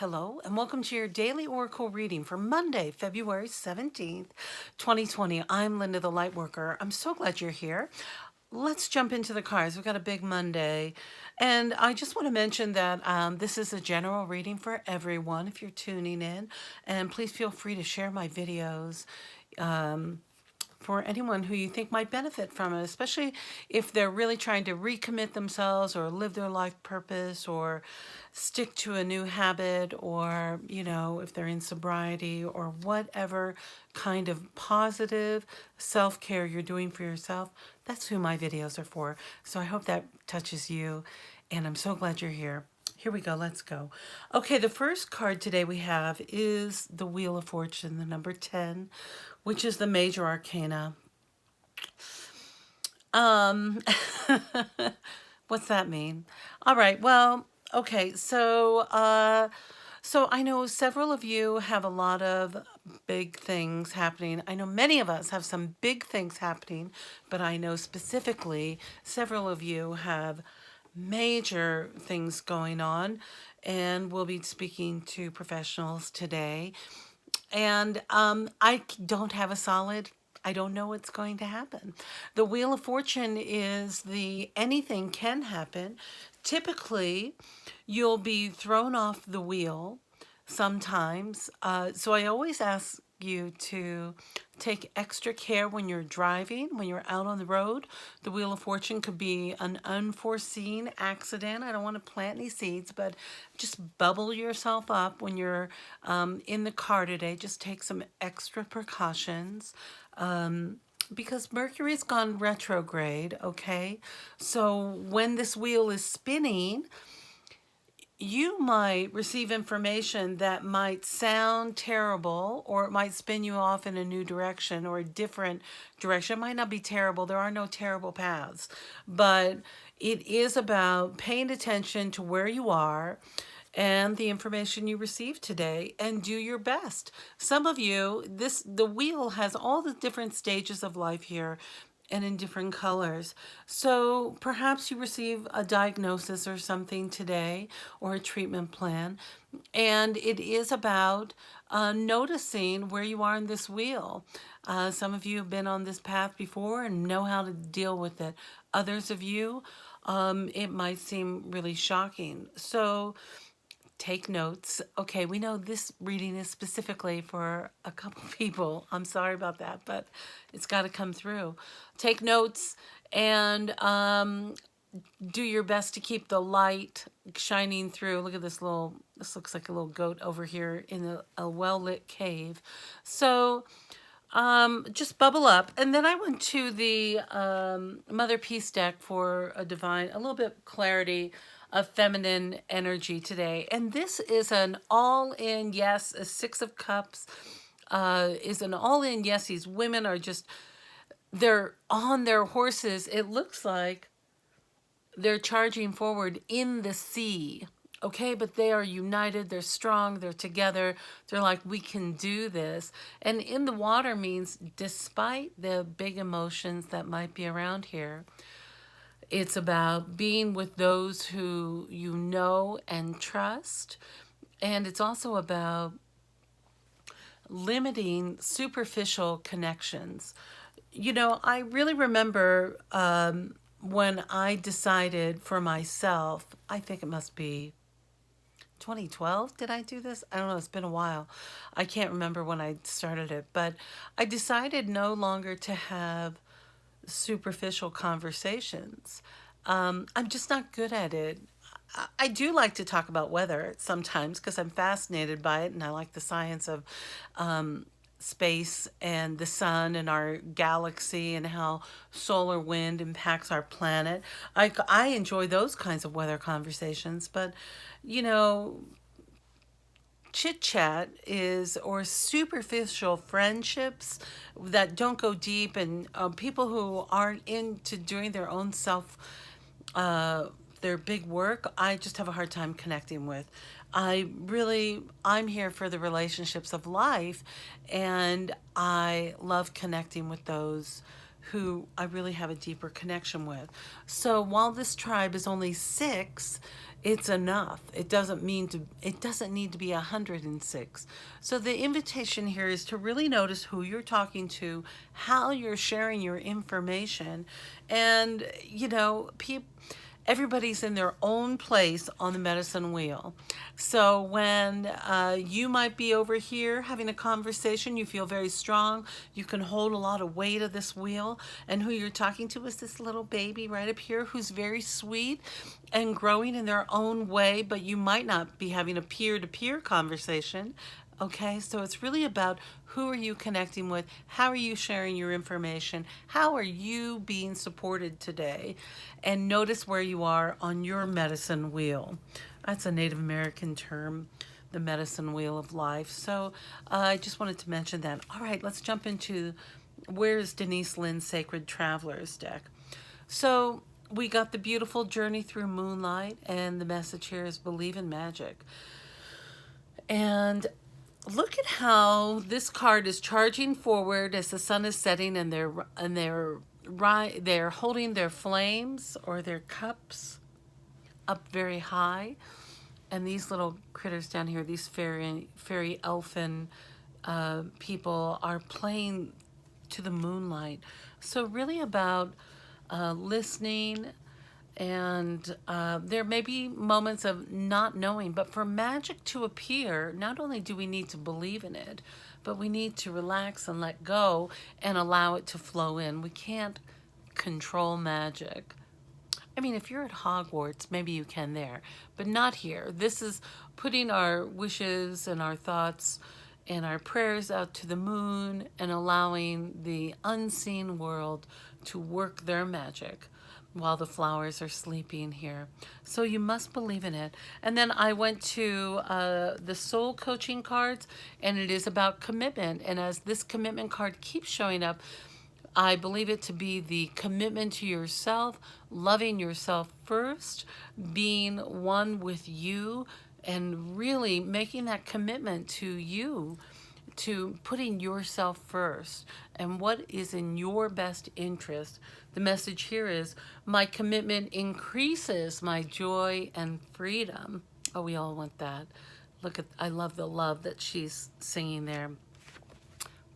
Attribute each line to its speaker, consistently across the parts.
Speaker 1: Hello, and welcome to your daily oracle reading for Monday, February 17th, 2020. I'm Linda the Lightworker. I'm so glad you're here. Let's jump into the cards. We've got a big Monday. And I just want to mention that this is a general reading for everyone if you're tuning in. And please feel free to share my videos for anyone who you think might benefit from it, especially if they're really trying to recommit themselves or live their life purpose or stick to a new habit, or, if they're in sobriety or whatever kind of positive self-care you're doing for yourself. That's who my videos are for. So I hope that touches you, and I'm so glad you're here. Here we go. Let's go. Okay, the first card today we have is the Wheel of Fortune, the number 10, which is the major arcana. What's that mean? All right. Well, okay. So I know several of you have a lot of big things happening. I know many of us have some big things happening, but I know specifically several of you have major things going on, and we'll be speaking to professionals today. And I don't have a solid, I don't know what's going to happen. The Wheel of Fortune is the anything can happen. Typically, you'll be thrown off the wheel sometimes. So I always ask you to take extra care when you're driving, when you're out on the road. The Wheel of Fortune could be an unforeseen accident. I don't want to plant any seeds, but just bubble yourself up when you're in the car today. Just take some extra precautions. Because Mercury's gone retrograde, okay? So when this wheel is spinning, you might receive information that might sound terrible, or it might spin you off in a new direction or a different direction. It might not be terrible. There are no terrible paths, but it is about paying attention to where you are and the information you receive today, and do your best. Some of you, the wheel has all the different stages of life here and in different colors. So perhaps you receive a diagnosis or something today, or a treatment plan, and it is about noticing where you are in this wheel. Some of you have been on this path before and know how to deal with it. Others of you, it might seem really shocking. So take notes. Okay, we know this reading is specifically for a couple people. I'm sorry about that, but it's got to come through. Take notes and do your best to keep the light shining through. Look at this looks like a little goat over here in a well-lit cave. So just bubble up. And then I went to the Mother Peace deck for a little bit clarity of feminine energy today. And this is an all-in yes. A Six of Cups is an all-in yes. These women are they're on their horses. It looks like they're charging forward in the sea. Okay, but they are united, they're strong, they're together. They're like, we can do this. And in the water means despite the big emotions that might be around here, it's about being with those who you know and trust. And it's also about limiting superficial connections. I really remember when I decided for myself, I think it must be 2012, did I do this? I don't know, it's been a while. I can't remember when I started it, but I decided no longer to have superficial conversations. I'm just not good at it. I do like to talk about weather sometimes because I'm fascinated by it, and I like the science of space and the sun and our galaxy and how solar wind impacts our planet. I enjoy those kinds of weather conversations, but chit chat or superficial friendships that don't go deep, and people who aren't into doing their own their big work, I just have a hard time connecting with. I'm here for the relationships of life, and I love connecting with those who I really have a deeper connection with. So while this tribe is only 6, it's enough. It doesn't need to be 106. So the invitation here is to really notice who you're talking to, how you're sharing your information, and everybody's in their own place on the medicine wheel. So when you might be over here having a conversation, you feel very strong, you can hold a lot of weight of this wheel, and who you're talking to is this little baby right up here who's very sweet and growing in their own way, but you might not be having a peer-to-peer conversation. Okay, so it's really about who are you connecting with? How are you sharing your information? How are you being supported today? And notice where you are on your medicine wheel. That's a Native American term, the medicine wheel of life. So I just wanted to mention that. All right, let's jump into where's Denise Linn's Sacred Travelers deck. So we got the beautiful journey through moonlight, and the message here is believe in magic. And look at how this card is charging forward as the sun is setting, and they're holding their flames or their cups up very high. And these little critters down here, these fairy elfin people are playing to the moonlight. So really about listening, and there may be moments of not knowing, but for magic to appear, not only do we need to believe in it, but we need to relax and let go and allow it to flow in. We can't control magic. I mean, if you're at Hogwarts, maybe you can there, but not here. This is putting our wishes and our thoughts and our prayers out to the moon and allowing the unseen world to work their magic while the flowers are sleeping here. So you must believe in it. And then I went to the soul coaching cards, and it is about commitment. And as this commitment card keeps showing up, I believe it to be the commitment to yourself, loving yourself first, being one with you, and really making that commitment to you, to putting yourself first and what is in your best interest. The message here is, my commitment increases my joy and freedom. Oh, we all want that. Look at, I love the love that she's singing there.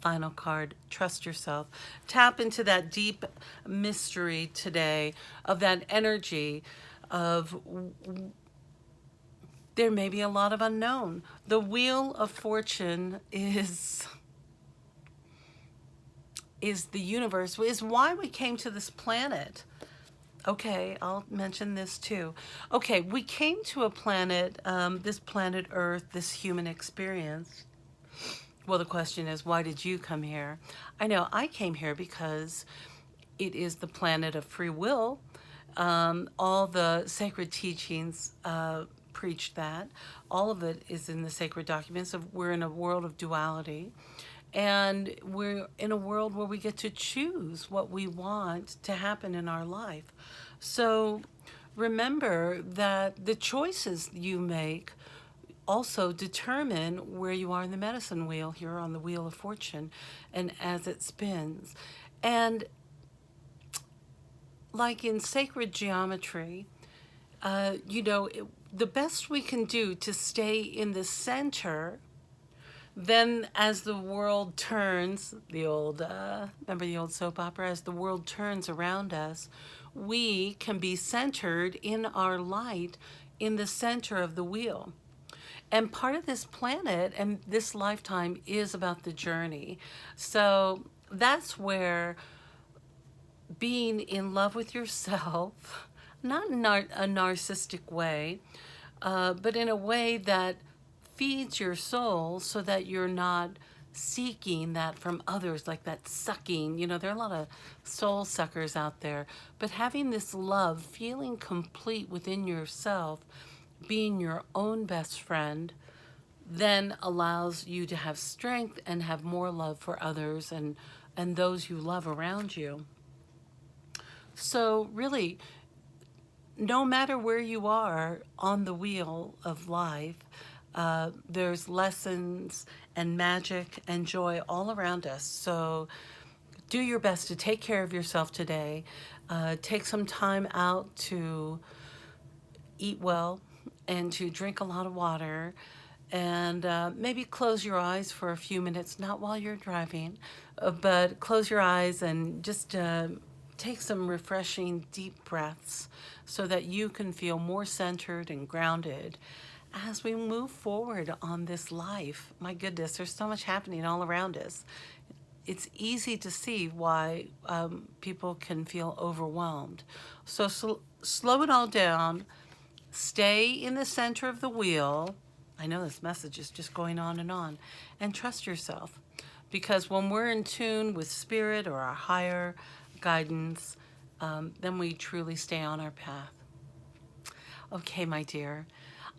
Speaker 1: Final card, trust yourself. Tap into that deep mystery today of that energy of, there may be a lot of unknown. The Wheel of Fortune is the universe, is why we came to this planet. Okay, I'll mention this too. Okay, we came to a planet, this planet Earth, this human experience. Well, the question is, why did you come here? I know I came here because it is the planet of free will. All the sacred teachings preach that. All of it is in the sacred documents. We're in a world of duality. And we're in a world where we get to choose what we want to happen in our life. So remember that the choices you make also determine where you are in the medicine wheel here on the Wheel of Fortune and as it spins. And like in sacred geometry, the best we can do to stay in the center, then as the world turns, remember the old soap opera, as the world turns around us, we can be centered in our light in the center of the wheel. And part of this planet and this lifetime is about the journey. So that's where being in love with yourself, not in a narcissistic way, but in a way that feeds your soul so that you're not seeking that from others, like that sucking. There are a lot of soul suckers out there, but having this love, feeling complete within yourself, being your own best friend, then allows you to have strength and have more love for others and those you love around you. So really, no matter where you are on the wheel of life, there's lessons and magic and joy all around us. So do your best to take care of yourself today. Take some time out to eat well, and to drink a lot of water, and maybe close your eyes for a few minutes, not while you're driving, but close your eyes and just take some refreshing deep breaths so that you can feel more centered and grounded as we move forward on this life. My goodness, there's so much happening all around us. It's easy to see why people can feel overwhelmed. So slow it all down. Stay in the center of the wheel. I know this message is just going on, and trust yourself. Because when we're in tune with spirit or our higher guidance, then we truly stay on our path. Okay, my dear.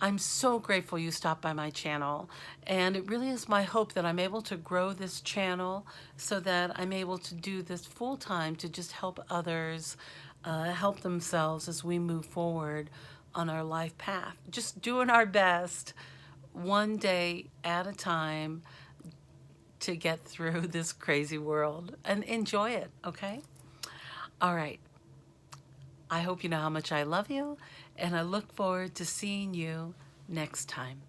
Speaker 1: I'm so grateful you stopped by my channel, and it really is my hope that I'm able to grow this channel so that I'm able to do this full time to just help others help themselves as we move forward on our life path. Just doing our best one day at a time to get through this crazy world and enjoy it, okay? All right. I hope you know how much I love you, and I look forward to seeing you next time.